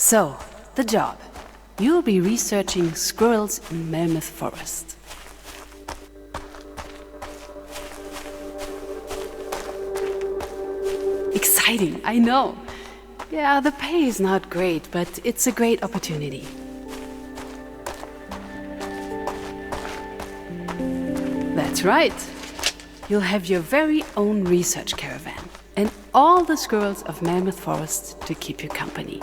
So, the job. You'll be researching squirrels in Mammoth Forest. Exciting, I know. Yeah, the pay is not great, but it's a great opportunity. That's right. You'll have your very own research caravan and all the squirrels of Mammoth Forest to keep you company.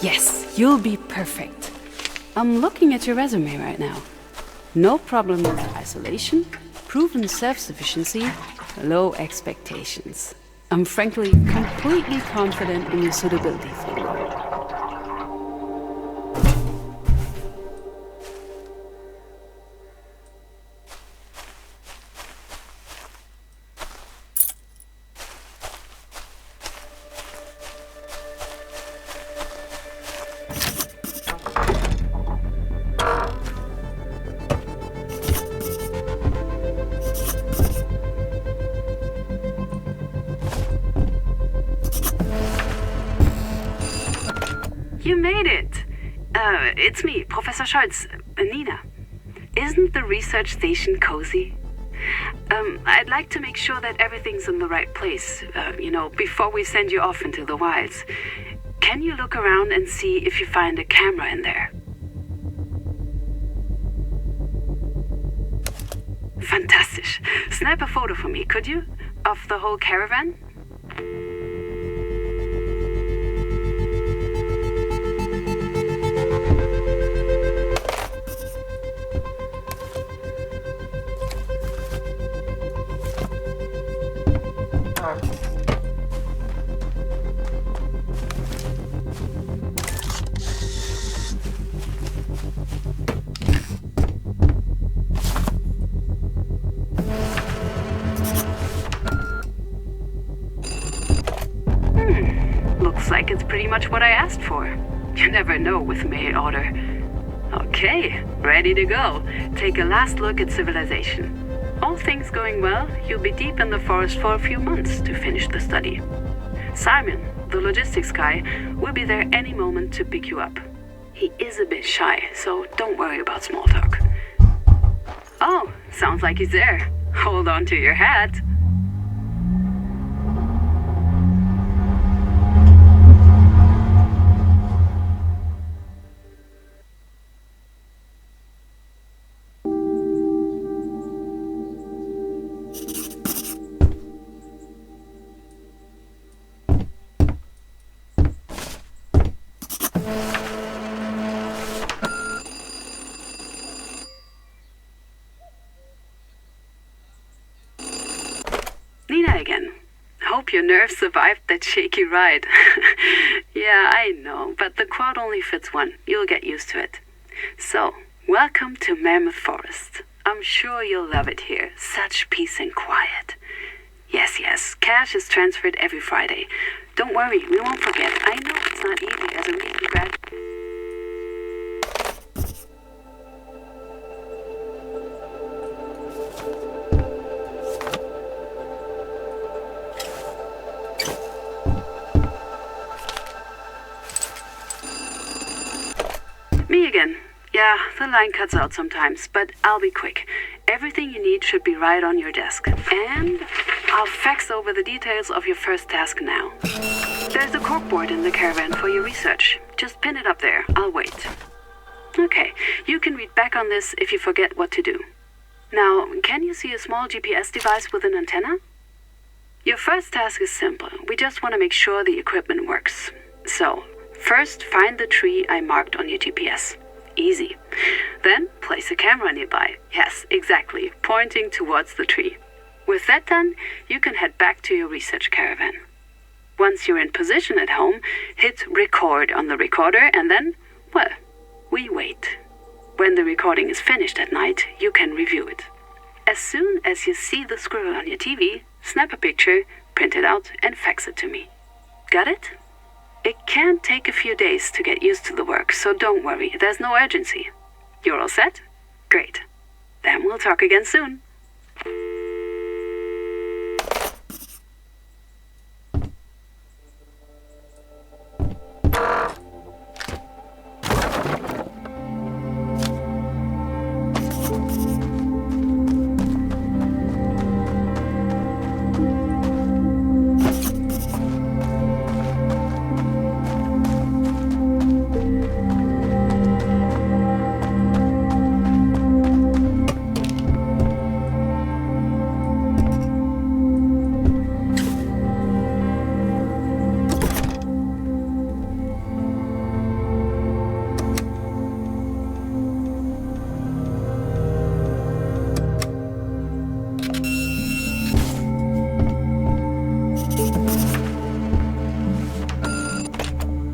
Yes, you'll be perfect. I'm looking at your resume right now. No problem with isolation, proven self-sufficiency, low expectations. I'm frankly completely confident in your suitability for the role. You made it! It's me, Professor Scholz, Nina. Isn't the research station cozy? I'd like to make sure that everything's in the right place, before we send you off into the wilds. Can you look around and see if you find a camera in there? Fantastisch. Snap a photo for me, could you? Of the whole caravan? Looks like it's pretty much what I asked for. You never know with mail order. Okay, ready to go. Take a last look at civilization. All things going well, you'll be deep in the forest for a few months to finish the study. Simon, the logistics guy, will be there any moment to pick you up. He is a bit shy, so don't worry about small talk. Oh, sounds like he's there. Hold on to your hat. Nina again. Hope your nerves survived that shaky ride. Yeah, I know, but the quad only fits one. You'll get used to it. So, welcome to Mammoth Forest. I'm sure you'll love it here. Such peace and quiet. Yes, cash is transferred every Friday. Don't worry, we won't forget. I know it's not easy as a recent grad. Me again. Yeah, the line cuts out sometimes, but I'll be quick. Everything you need should be right on your desk. And I'll fax over the details of your first task now. There's a corkboard in the caravan for your research. Just pin it up there. I'll wait. Okay, you can read back on this if you forget what to do. Now, can you see a small GPS device with an antenna? Your first task is simple. We just want to make sure the equipment works. So, first, find the tree I marked on your GPS. Easy. Then, place a camera nearby. Yes, exactly, pointing towards the tree. With that done, you can head back to your research caravan. Once you're in position at home, hit record on the recorder and then, well, we wait. When the recording is finished at night, you can review it. As soon as you see the squirrel on your TV, snap a picture, print it out, and fax it to me. Got it? It can take a few days to get used to the work, so don't worry, there's no urgency. You're all set? Great. Then we'll talk again soon.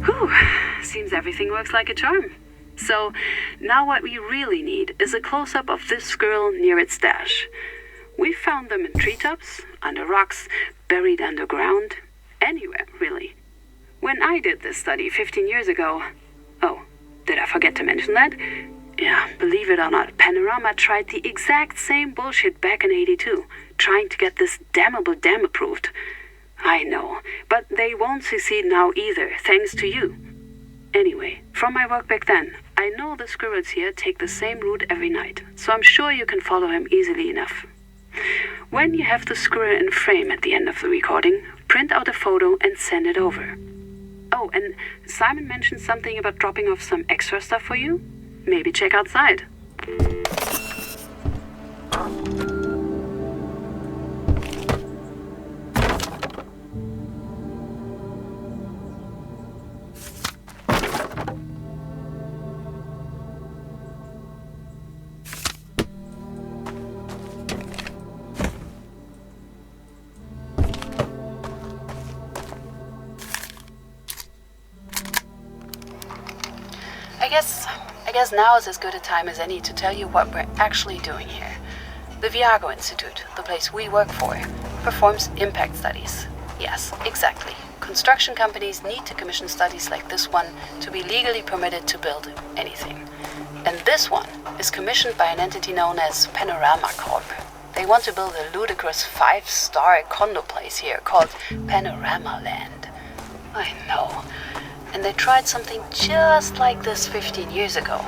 Whew, seems everything works like a charm. So, now what we really need is a close-up of this squirrel near its stash. We found them in treetops, under rocks, buried underground, anywhere, really. When I did this study 15 years ago... Oh, did I forget to mention that? Yeah, believe it or not, Panorama tried the exact same bullshit back in '82, trying to get this damnable dam approved. I know, but they won't succeed now either, thanks to you. Anyway, from my work back then, I know the squirrels here take the same route every night, so I'm sure you can follow him easily enough. When you have the squirrel in frame at the end of the recording, print out a photo and send it over. Oh, and Simon mentioned something about dropping off some extra stuff for you. Maybe check outside. I guess now is as good a time as any to tell you what we're actually doing here. The Viago Institute, the place we work for, performs impact studies. Yes, exactly. Construction companies need to commission studies like this one to be legally permitted to build anything. And this one is commissioned by an entity known as Panorama Corp. They want to build a ludicrous 5-star condo place here called Panorama Land. I know. And they tried something just like this 15 years ago.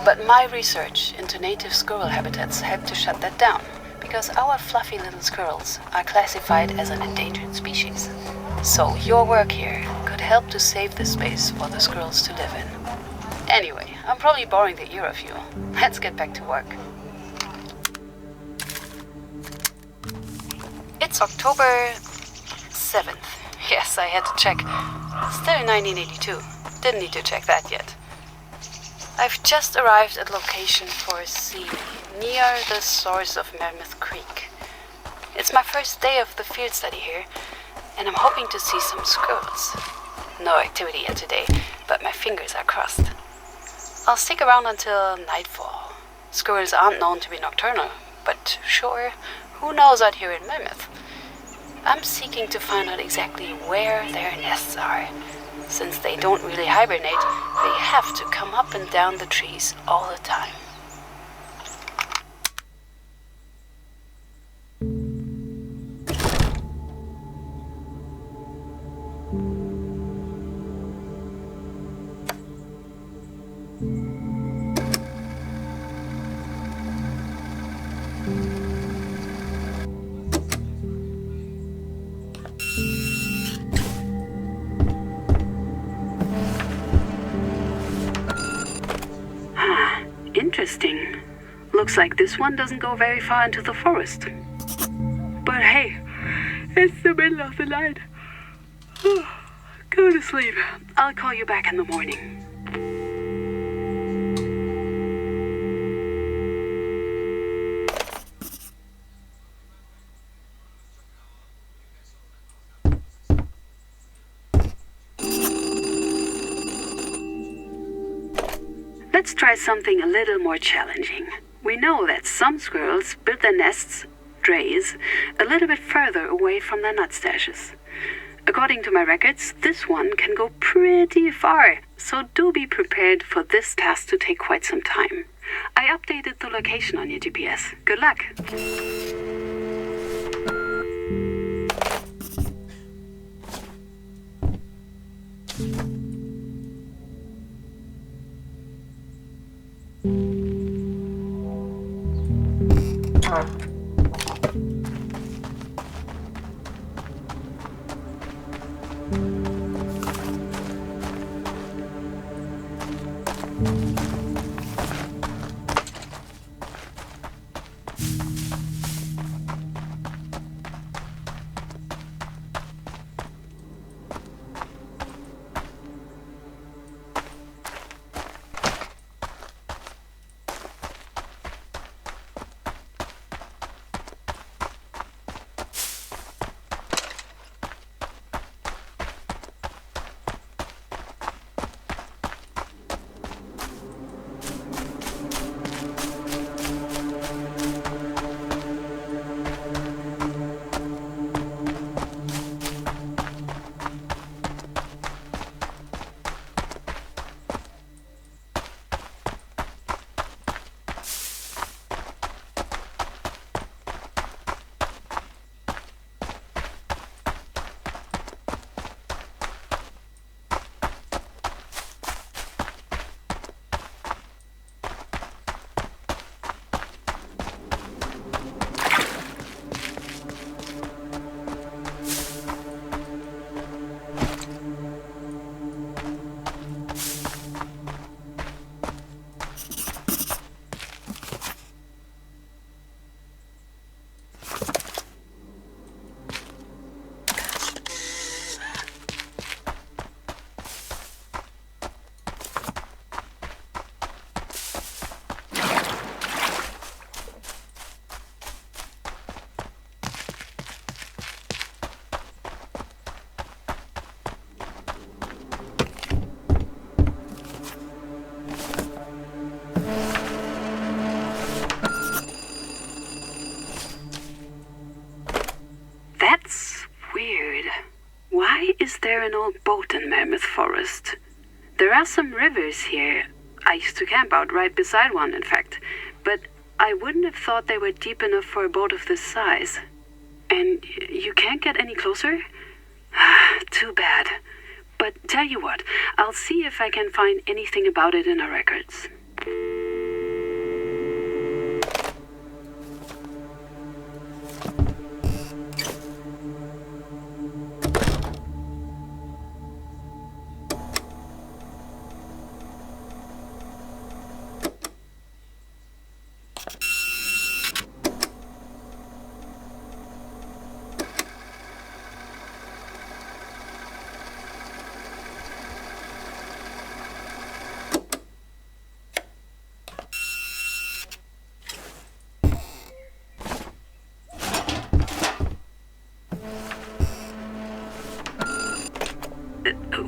But my research into native squirrel habitats helped to shut that down, because our fluffy little squirrels are classified as an endangered species. So your work here could help to save this space for the squirrels to live in. Anyway, I'm probably boring the ear of you. Let's get back to work. It's October 7th. Yes, I had to check. Still 1982. Didn't need to check that yet. I've just arrived at location for C, near the source of Mammoth Creek. It's my first day of the field study here, and I'm hoping to see some squirrels. No activity yet today, but my fingers are crossed. I'll stick around until nightfall. Squirrels aren't known to be nocturnal, but sure, who knows out here in Mammoth? I'm seeking to find out exactly where their nests are. Since they don't really hibernate, they have to come up and down the trees all the time. Interesting. Looks like this one doesn't go very far into the forest. But hey, it's the middle of the night. Go to sleep. I'll call you back in the morning. Let's try something a little more challenging. We know that some squirrels build their nests, drays, a little bit further away from their nut stashes. According to my records, this one can go pretty far, so do be prepared for this task to take quite some time. I updated the location on your GPS. Good luck! boat in Mammoth Forest. There are some rivers here. I used to camp out right beside one, in fact. But I wouldn't have thought they were deep enough for a boat of this size. And you can't get any closer? Too bad. But tell you what, I'll see if I can find anything about it in our records.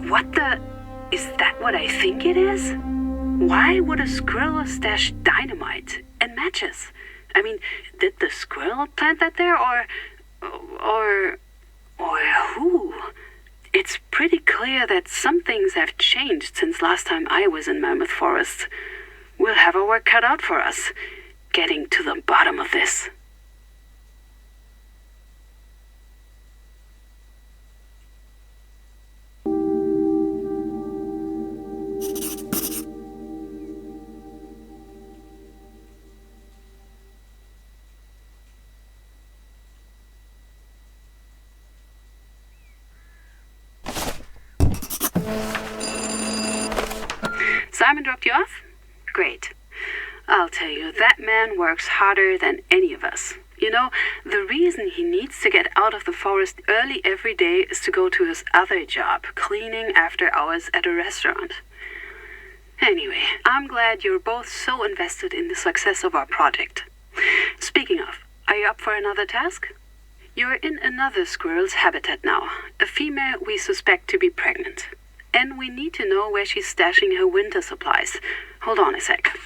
What the... Is that what I think it is? Why would a squirrel stash dynamite and matches? I mean, did the squirrel plant that there, or who? It's pretty clear that some things have changed since last time I was in Mammoth Forest. We'll have our work cut out for us, getting to the bottom of this. Simon dropped you off? Great. I'll tell you, that man works harder than any of us. You know, the reason he needs to get out of the forest early every day is to go to his other job, cleaning after hours at a restaurant. Anyway, I'm glad you're both so invested in the success of our project. Speaking of, are you up for another task? You're in another squirrel's habitat now, a female we suspect to be pregnant. And we need to know where she's stashing her winter supplies. Hold on a sec.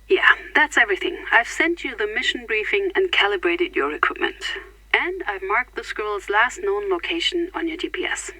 Yeah, that's everything. I've sent you the mission briefing and calibrated your equipment. And I've marked the squirrel's last known location on your GPS.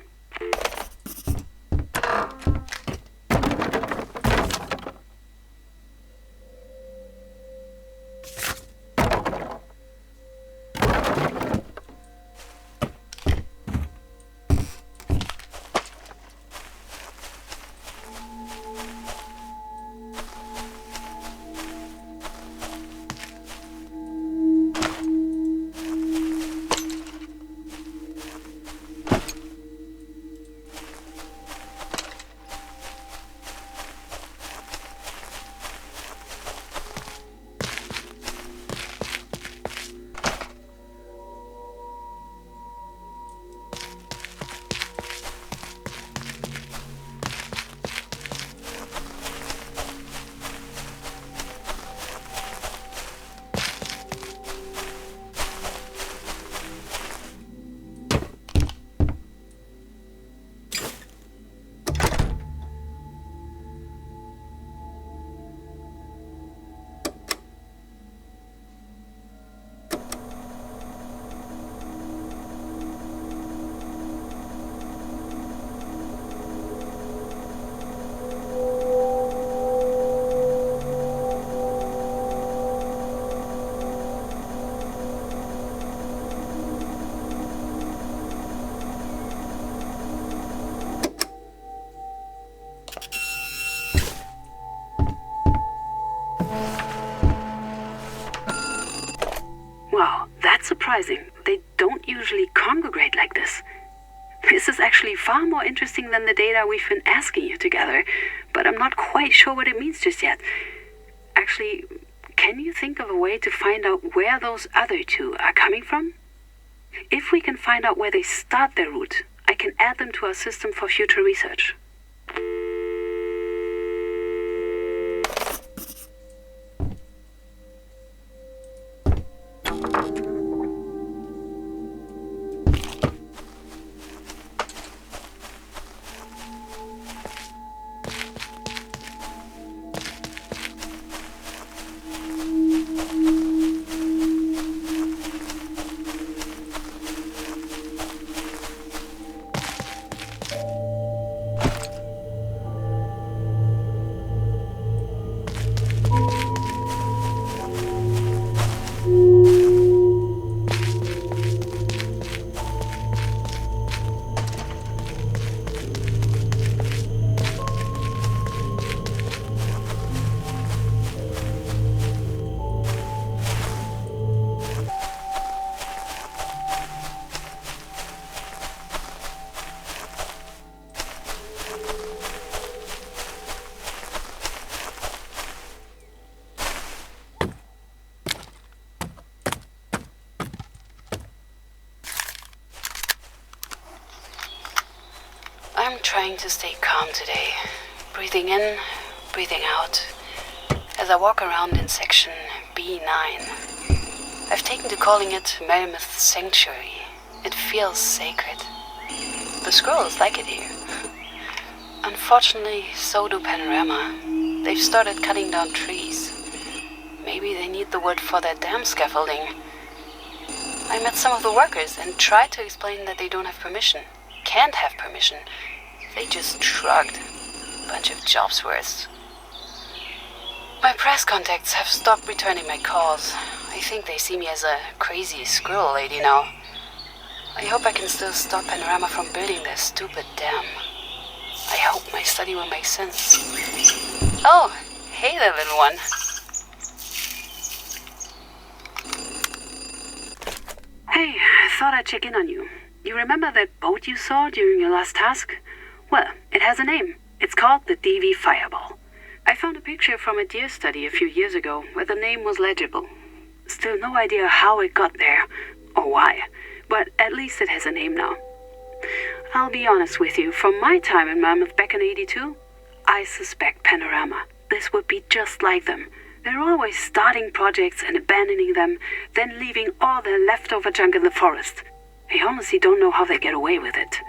Wow, that's surprising. They don't usually congregate like this. This is actually far more interesting than the data we've been asking you to gather, but I'm not quite sure what it means just yet. Actually, can you think of a way to find out where those other two are coming from? If we can find out where they start their route, I can add them to our system for future research. I'm trying to stay calm today, breathing in, breathing out, as I walk around in section B9. I've taken to calling it Mammoth Sanctuary. It feels sacred. The squirrels like it here. Unfortunately, so do Panorama. They've started cutting down trees. Maybe they need the wood for their dam scaffolding. I met some of the workers and tried to explain that they don't have permission. Can't have permission. They just shrugged. Bunch of jobs worth. My press contacts have stopped returning my calls. I think they see me as a crazy squirrel lady now. I hope I can still stop Panorama from building their stupid dam. I hope my study will make sense. Oh, hey there, little one. Hey, I thought I'd check in on you. You remember that boat you saw during your last task? Well, it has a name. It's called the DV Fireball. I found a picture from a deer study a few years ago where the name was legible. Still no idea how it got there, or why, but at least it has a name now. I'll be honest with you, from my time in Mammoth back in '82, I suspect Panorama. This would be just like them. They're always starting projects and abandoning them, then leaving all their leftover junk in the forest. I honestly don't know how they get away with it.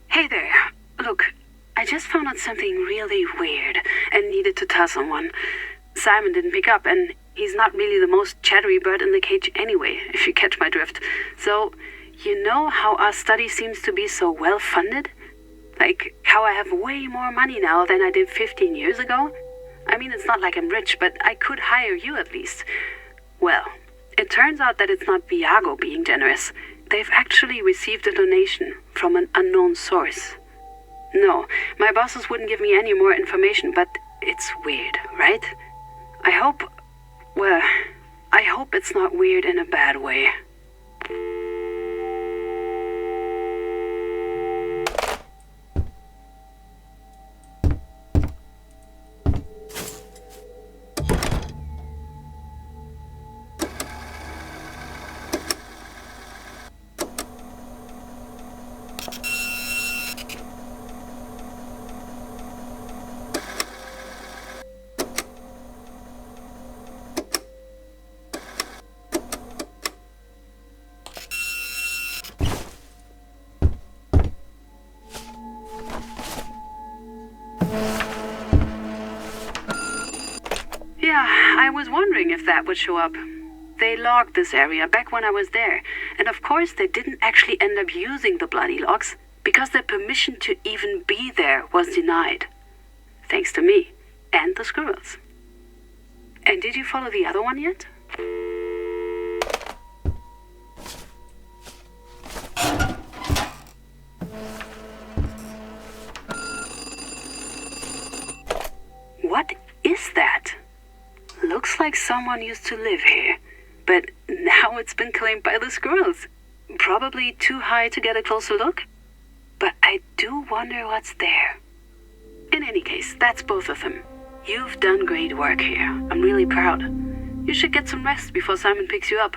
Hey there. Look, I just found out something really weird and needed to tell someone. Simon didn't pick up, and he's not really the most chattery bird in the cage anyway, if you catch my drift. So, you know how our study seems to be so well funded? Like, how I have way more money now than I did 15 years ago? I mean, it's not like I'm rich, but I could hire you at least. Well, it turns out that it's not Viago being generous. They've actually received a donation from an unknown source. No, my bosses wouldn't give me any more information, but it's weird, right? I hope it's not weird in a bad way. Yeah, I was wondering if that would show up. They logged this area back when I was there, and of course they didn't actually end up using the bloody logs because their permission to even be there was denied. Thanks to me and the squirrels. And did you follow the other one yet? What is that? Looks like someone used to live here, but now it's been claimed by the squirrels. Probably too high to get a closer look, but I do wonder what's there. In any case, that's both of them. You've done great work here. I'm really proud. You should get some rest before Simon picks you up.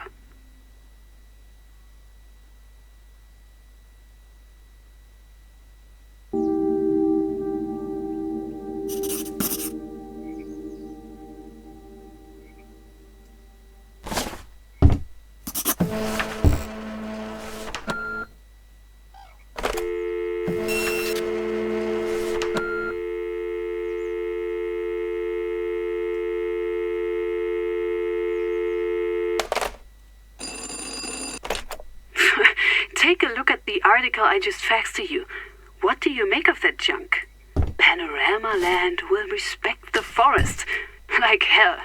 Take a look at the article I just faxed to you. What do you make of that junk? Panorama Land will respect the forest. Like hell.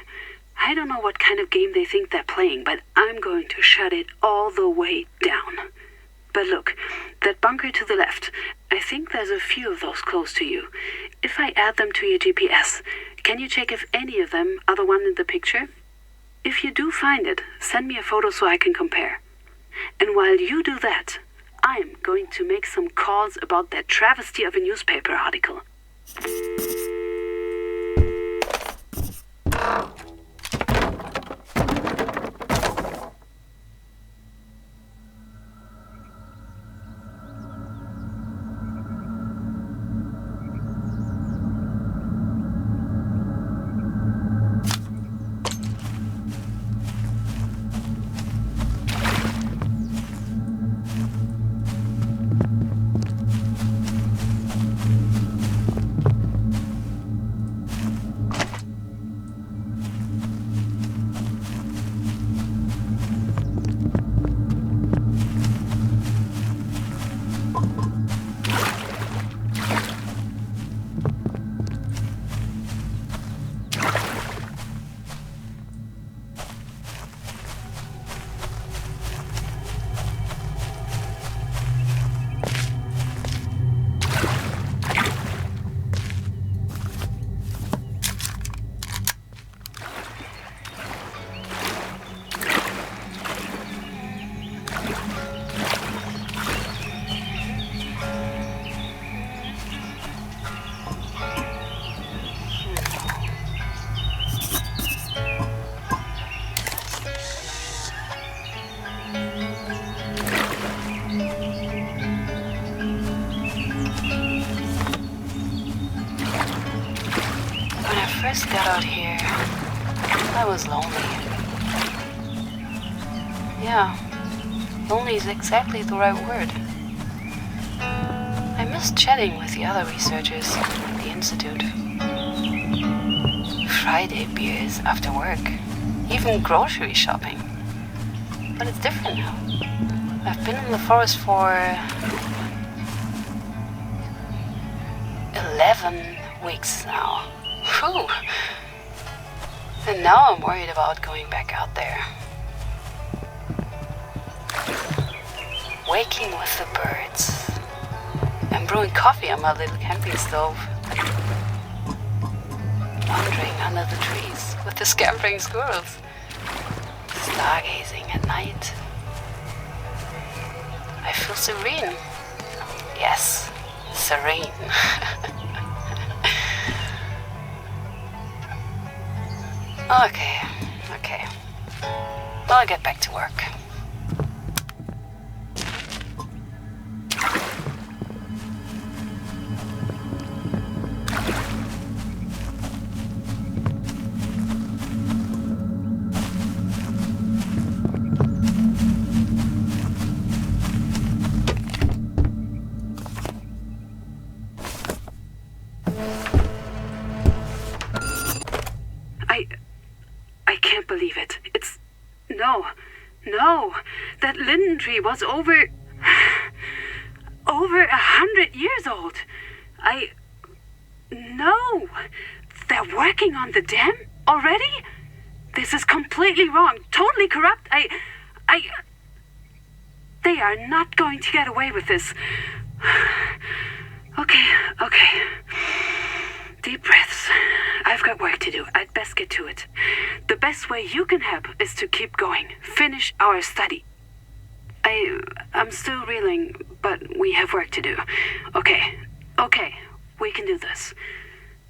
I don't know what kind of game they think they're playing, but I'm going to shut it all the way down. But look, that bunker to the left, I think there's a few of those close to you. If I add them to your GPS, can you check if any of them are the one in the picture? If you do find it, send me a photo so I can compare. And while you do that, I'm going to make some calls about that travesty of a newspaper article. First got out here, I was lonely. Yeah, lonely is exactly the right word. I missed chatting with the other researchers at the Institute. Friday beers after work, even grocery shopping. But it's different now. I've been in the forest for 11 weeks now. Whew. And now I'm worried about going back out there. Waking with the birds. And brewing coffee on my little camping stove. Wandering under the trees with the scampering squirrels. Stargazing at night. I feel serene. Yes, serene. Okay. I'll get back to work. I can't believe it. No, that linden tree was over 100 years old. No, they're working on the dam already? This is completely wrong, totally corrupt. They are not going to get away with this. Okay. Deep breaths. I've got work to do. I'd best get to it. The best way you can help is to keep going. Finish our study. I'm still reeling, but we have work to do. Okay. We can do this.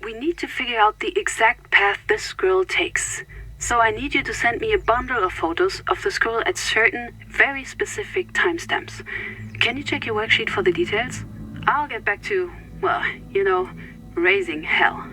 We need to figure out the exact path this squirrel takes. So I need you to send me a bundle of photos of the squirrel at certain, very specific timestamps. Can you check your worksheet for the details? I'll get back to, raising hell.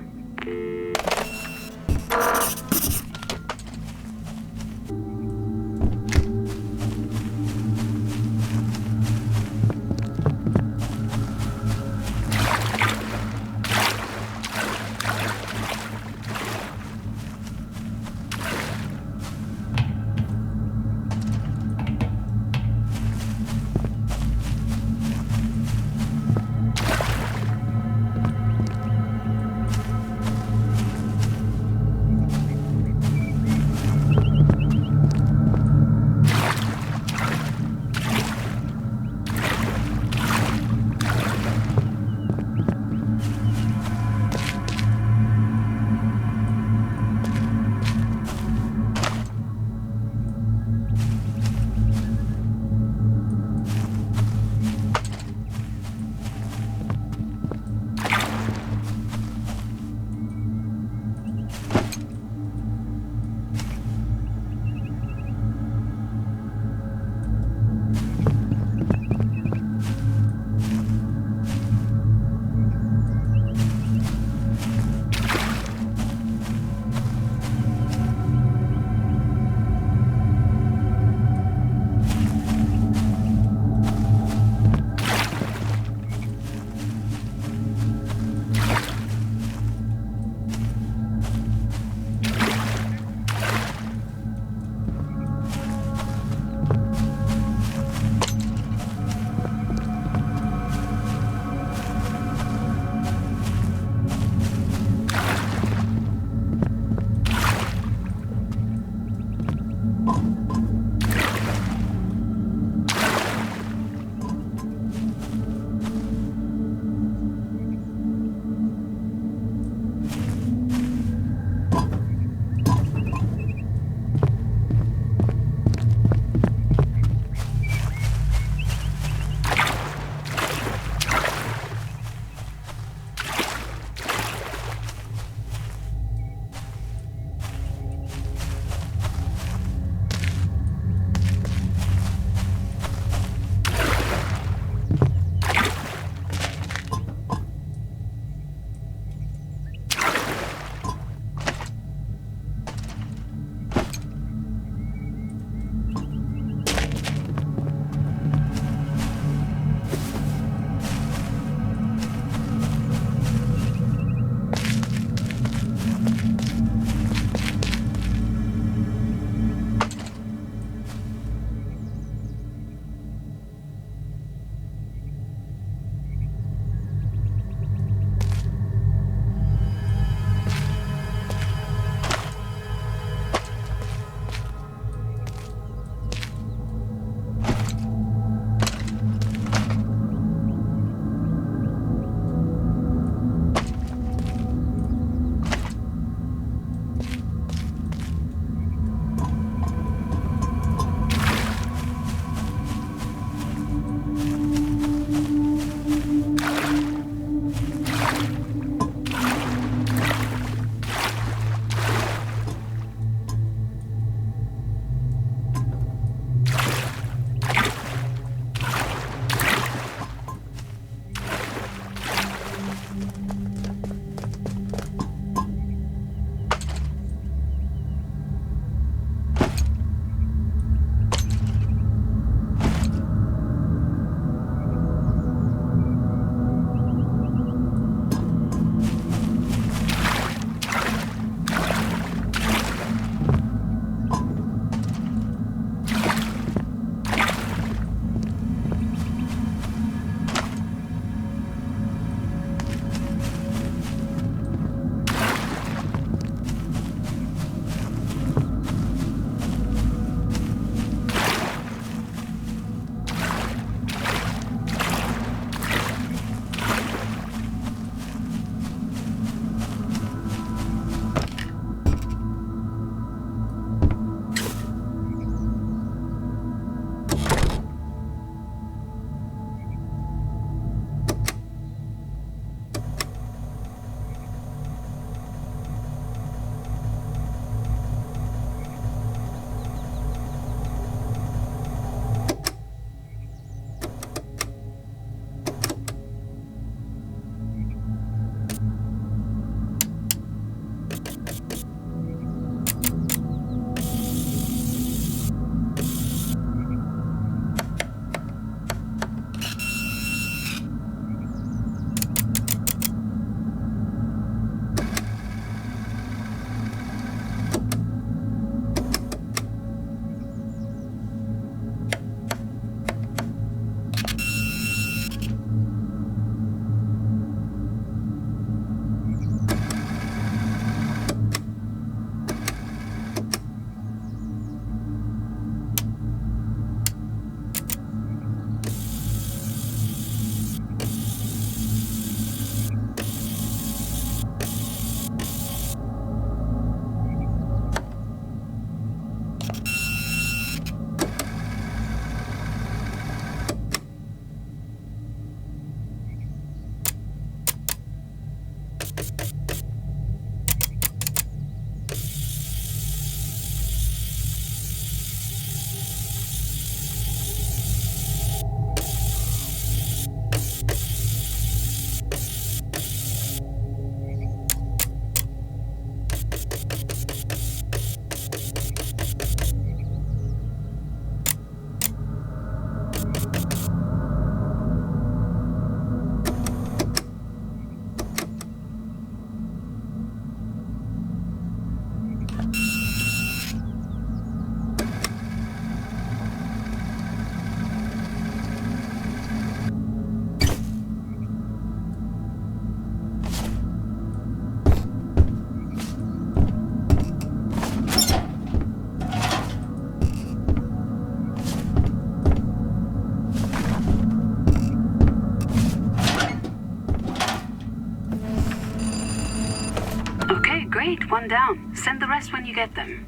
Okay, great. One down. Send the rest when you get them.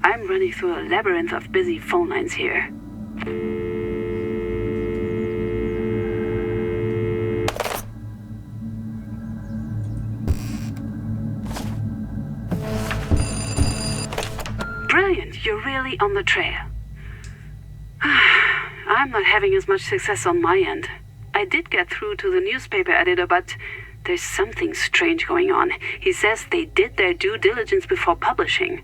I'm running through a labyrinth of busy phone lines here. Brilliant. You're really on the trail. I'm not having as much success on my end. I did get through to the newspaper editor, but there's something strange going on. He says they did their due diligence before publishing.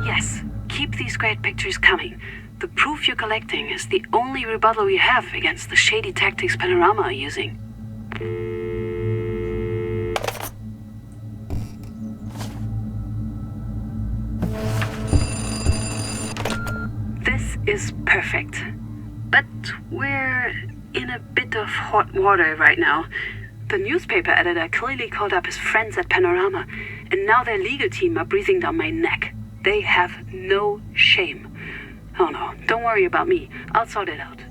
Yes, keep these great pictures coming. The proof you're collecting is the only rebuttal you have against the shady tactics Panorama are using. This is perfect. But we're in a bit of hot water right now. The newspaper editor clearly called up his friends at Panorama, and now their legal team are breathing down my neck. They have no shame. Oh no, don't worry about me. I'll sort it out.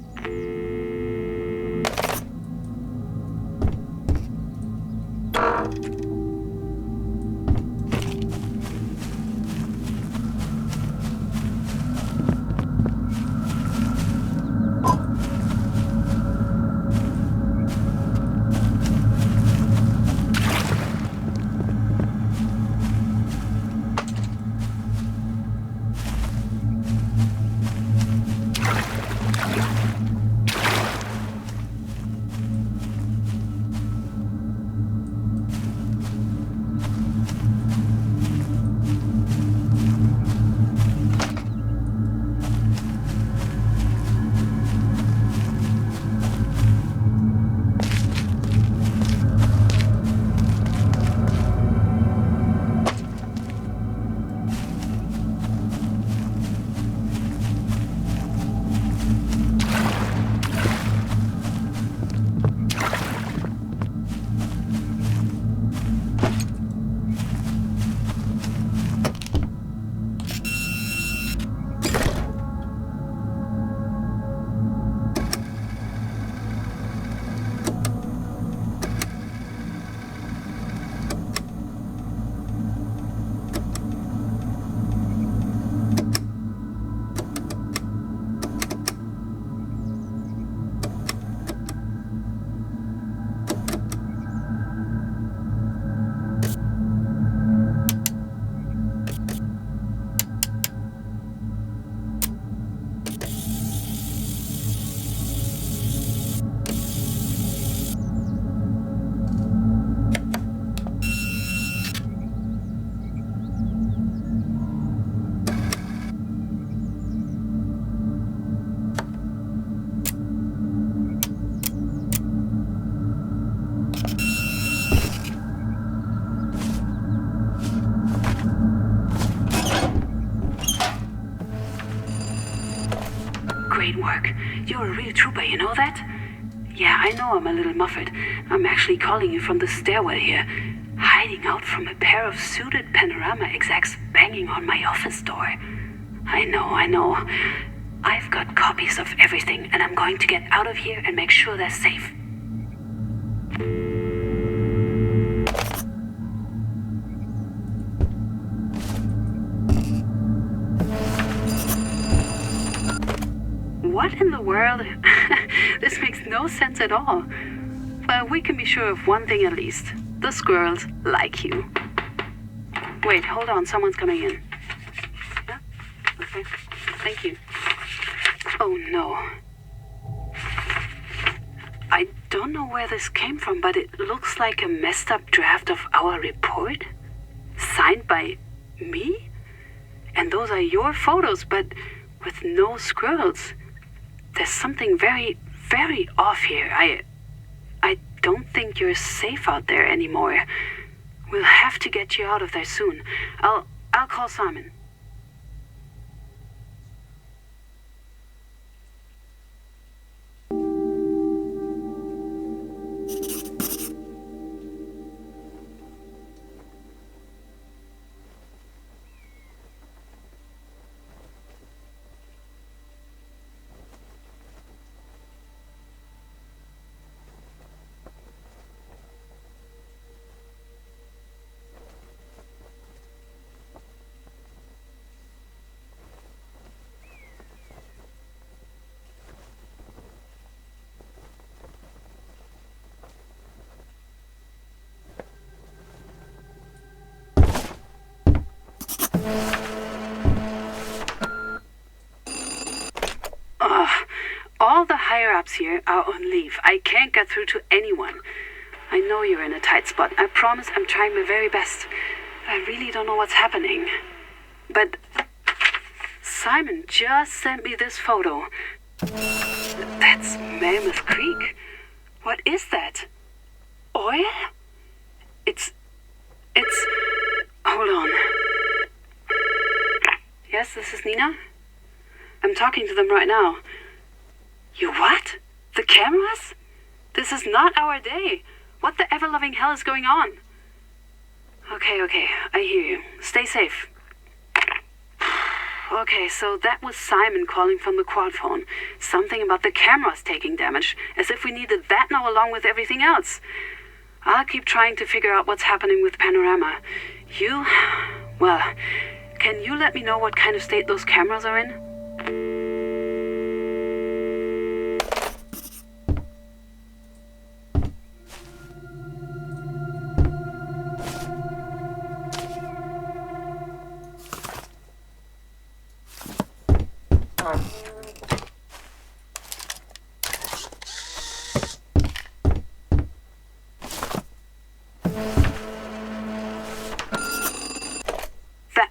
Great work. You're a real trooper, you know that? Yeah, I know I'm a little muffled. I'm actually calling you from the stairwell here, hiding out from a pair of suited Panorama execs banging on my office door. I know. I've got copies of everything, and I'm going to get out of here and make sure they're safe. What in the world? This makes no sense at all. Well, we can be sure of one thing at least. The squirrels like you. Wait, hold on. Someone's coming in. Yeah? Okay. Thank you. Oh, no. I don't know where this came from, but it looks like a messed up draft of our report. Signed by me? And those are your photos, but with no squirrels. There's something very, very off here. I don't think you're safe out there anymore. We'll have to get you out of there soon. I'll call Simon. cops here are on leave. I can't get through to anyone. I know you're in a tight spot. I promise I'm trying my very best. I really don't know what's happening. But Simon just sent me this photo. That's Mammoth Creek. What is that? Oil? It's... Hold on. Yes, this is Nina? I'm talking to them right now. You what? The cameras? This is not our day. What the ever-loving hell is going on? Okay, I hear you. Stay safe. Okay, so that was Simon calling from the quad phone. Something about the cameras taking damage, as if we needed that now along with everything else. I'll keep trying to figure out what's happening with Panorama. Well, can you let me know what kind of state those cameras are in?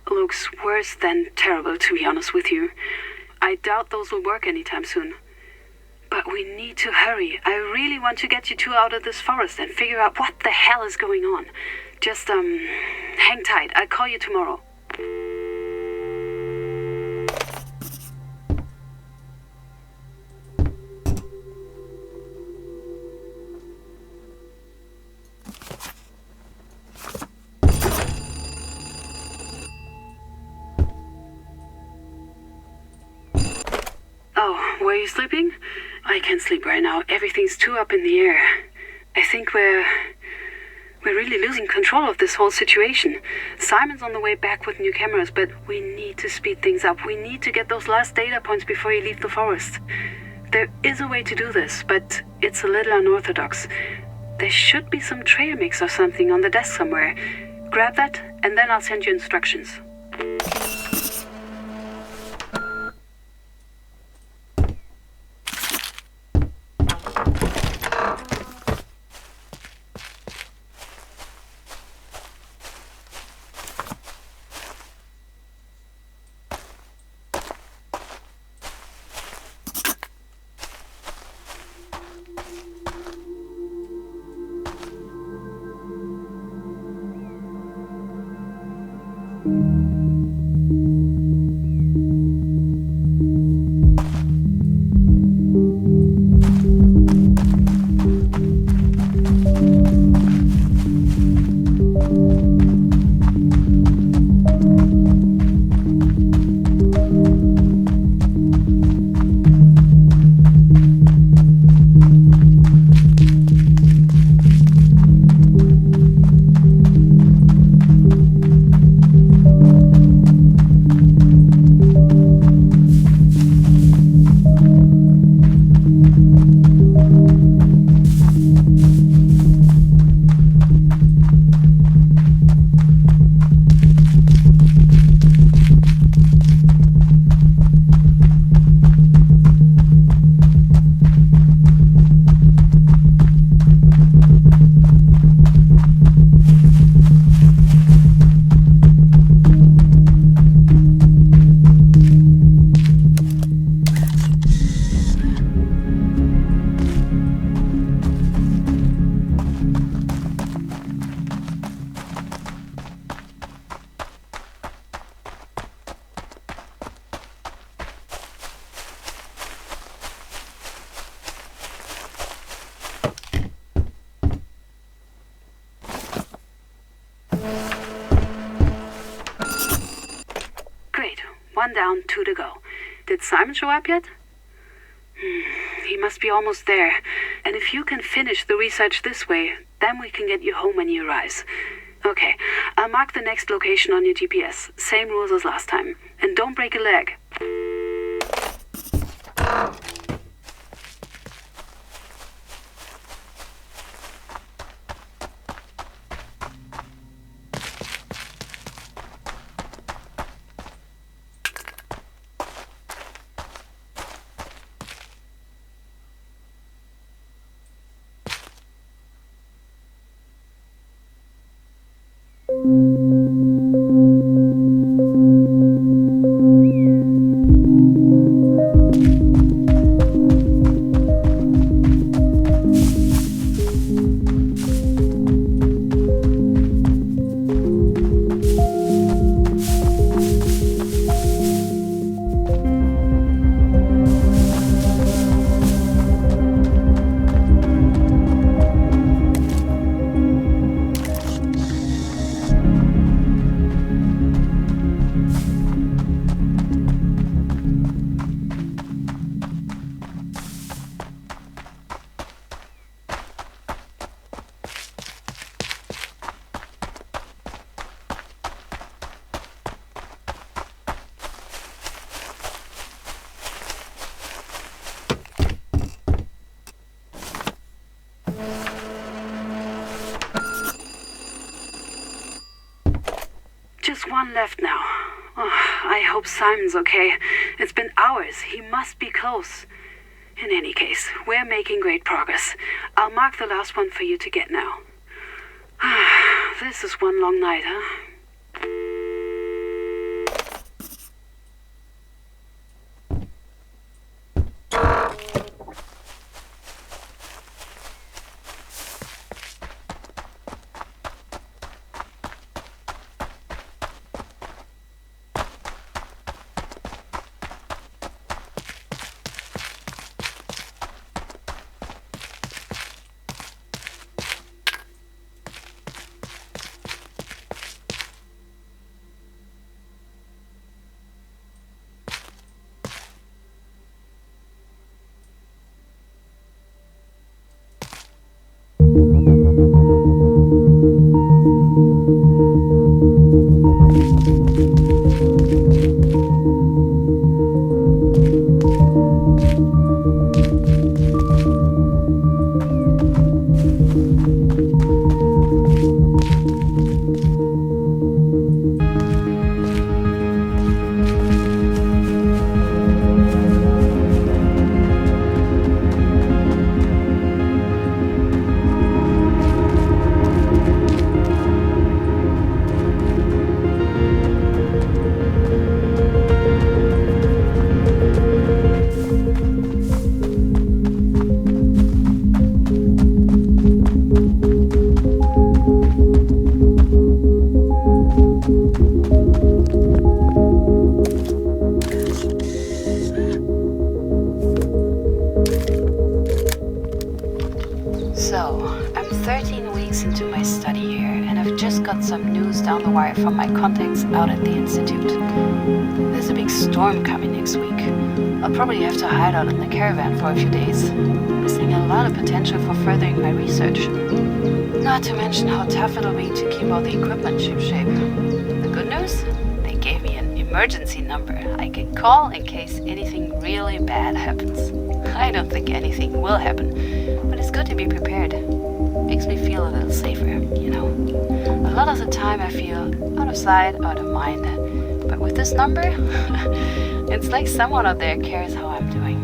Looks worse than terrible, to be honest with you. I doubt those will work anytime soon. But we need to hurry. I really want to get you two out of this forest and figure out what the hell is going on. Just, hang tight. I'll call you tomorrow. Oh, were you sleeping? I can't sleep right now. Everything's too up in the air. I think we're really losing control of this whole situation. Simon's on the way back with new cameras, but we need to speed things up. We need to get those last data points before you leave the forest. There is a way to do this, but it's a little unorthodox. There should be some trail mix or something on the desk somewhere. Grab that, and then I'll send you instructions. One down, two to go. Did Simon show up yet? He must be almost there. And if you can finish the research this way, then we can get you home when he arrives. Okay, I'll mark the next location on your GPS. Same rules as last time. And don't break a leg. left now. Oh, I hope Simon's okay. It's been hours. He must be close. In any case, we're making great progress. I'll mark the last one for you to get now. This is one long night, huh? Down the wire from my contacts out at the Institute. There's a big storm coming next week. I'll probably have to hide out in the caravan for a few days, missing a lot of potential for furthering my research. Not to mention how tough it'll be to keep all the equipment shipshape. The good news? They gave me an emergency number I can call in case anything really bad happens. I don't think anything will happen, but it's good to be prepared. Makes me feel a little safer, you know. A lot of the time I feel out of sight, out of mind. But with this number, it's like someone out there cares how I'm doing.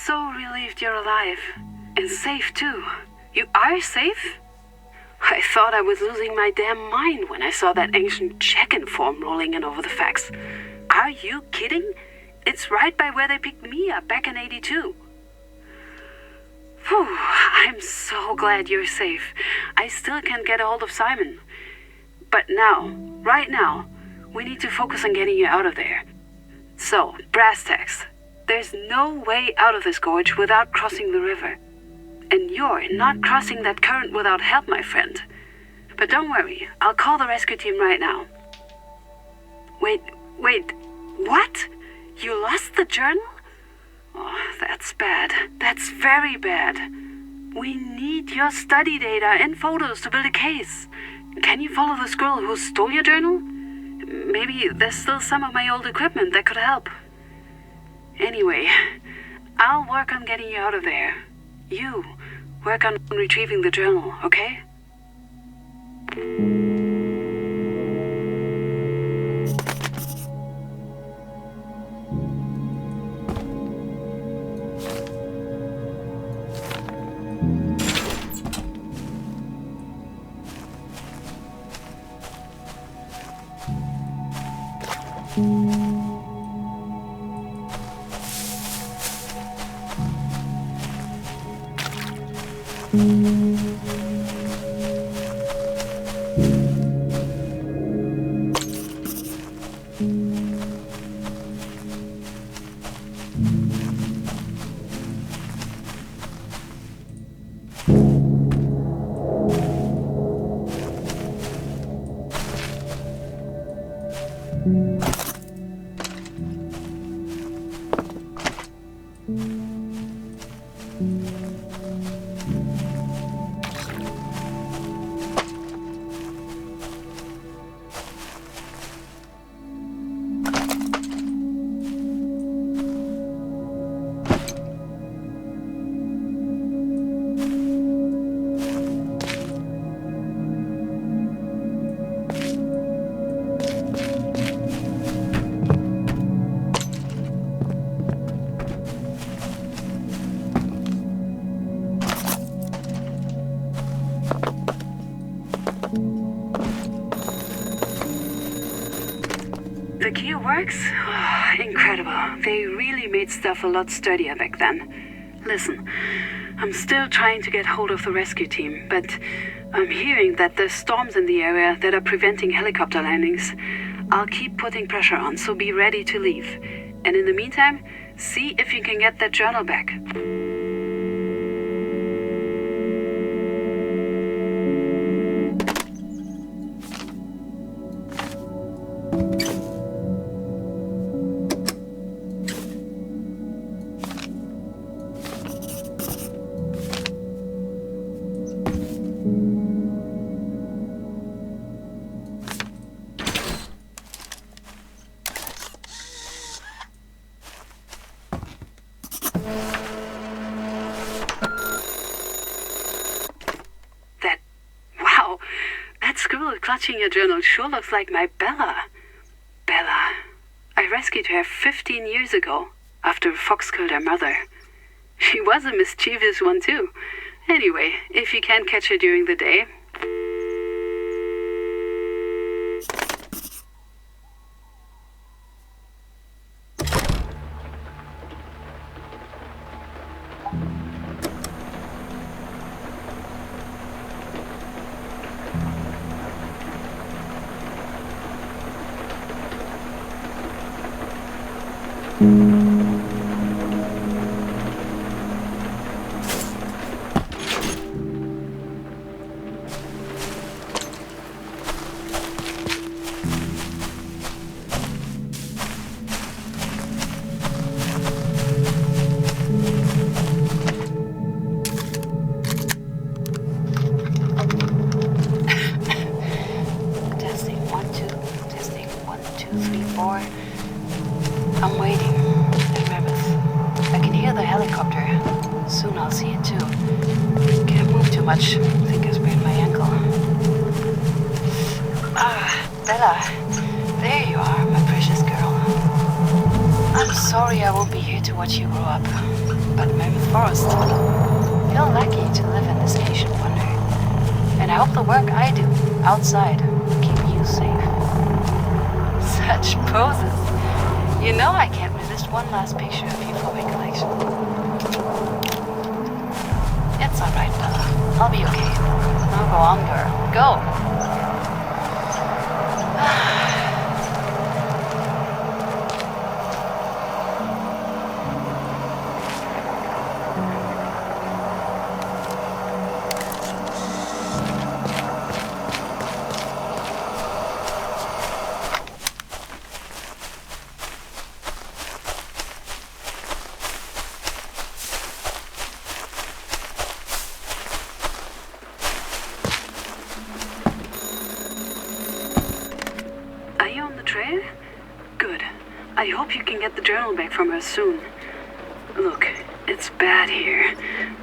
so relieved you're alive. And safe, too. You are safe? I thought I was losing my damn mind when I saw that ancient check-in form rolling in over the fax. Are you kidding? It's right by where they picked me up back in '82. Whew, I'm so glad you're safe. I still can't get a hold of Simon. But now, right now, we need to focus on getting you out of there. So, brass tacks. There's no way out of this gorge without crossing the river. And you're not crossing that current without help, my friend. But don't worry, I'll call the rescue team right now. Wait, what? You lost the journal? Oh, that's bad. That's very bad. We need your study data and photos to build a case. Can you follow this girl who stole your journal? Maybe there's still some of my old equipment that could help. Anyway, I'll work on getting you out of there. You work on retrieving the journal, okay? The key works? Oh, incredible. They really made stuff a lot sturdier back then. Listen, I'm still trying to get hold of the rescue team, but I'm hearing that there's storms in the area that are preventing helicopter landings. I'll keep putting pressure on, so be ready to leave. And in the meantime, see if you can get that journal back. Clutching your journal sure looks like my Bella. Bella. I rescued her 15 years ago, after a fox killed her mother. She was a mischievous one too. Anyway, if you can't catch her during the day... I'm waiting. I'm nervous. I can hear the helicopter. Soon I'll see it too. Can't move too much. I think I sprained my ankle. Ah, Bella. There you are, my precious girl. I'm sorry I won't be here to watch you grow up. But forest. You're lucky to live in this ancient wonder. And I hope the work I do outside will keep you safe. Such poses. You know I can't resist one last picture of you for my collection. It's alright, Bella. I'll be okay. Now go on, girl. Go! Trail? Good. I hope you can get the journal back from her soon. Look, it's bad here.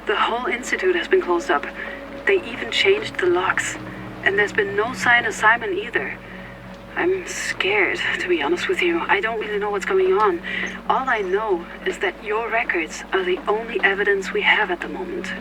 The whole institute has been closed up. They even changed the locks. And there's been no sign of Simon either. I'm scared, to be honest with you. I don't really know what's going on. All I know is that your records are the only evidence we have at the moment.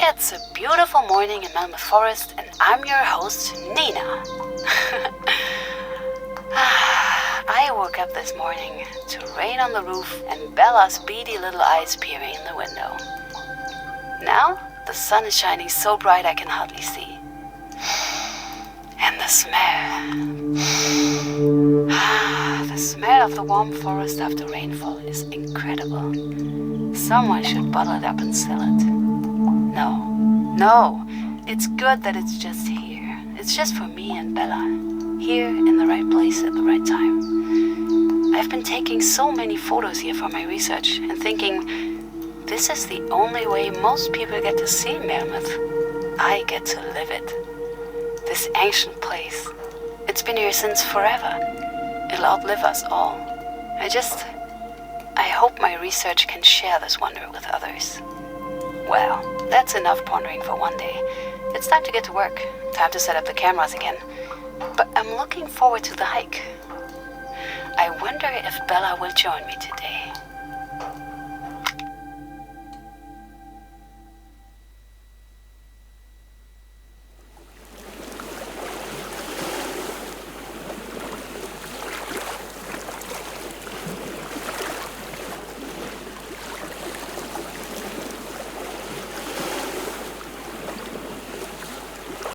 It's a beautiful morning in Mammoth Forest, and I'm your host, Nina. I woke up this morning to rain on the roof and Bella's beady little eyes peering in the window. Now, the sun is shining so bright I can hardly see. And the smell. The smell of the warm forest after rainfall is incredible. Someone should bottle it up and sell it. No, it's good that it's just here. It's just for me and Bella, here in the right place at the right time. I've been taking so many photos here for my research and thinking, this is the only way most people get to see Mammoth. I get to live it. This ancient place. It's been here since forever. It'll outlive us all. I hope my research can share this wonder with others. Well, that's enough pondering for one day. It's time to get to work. Time to set up the cameras again. But I'm looking forward to the hike. I wonder if Bella will join me today.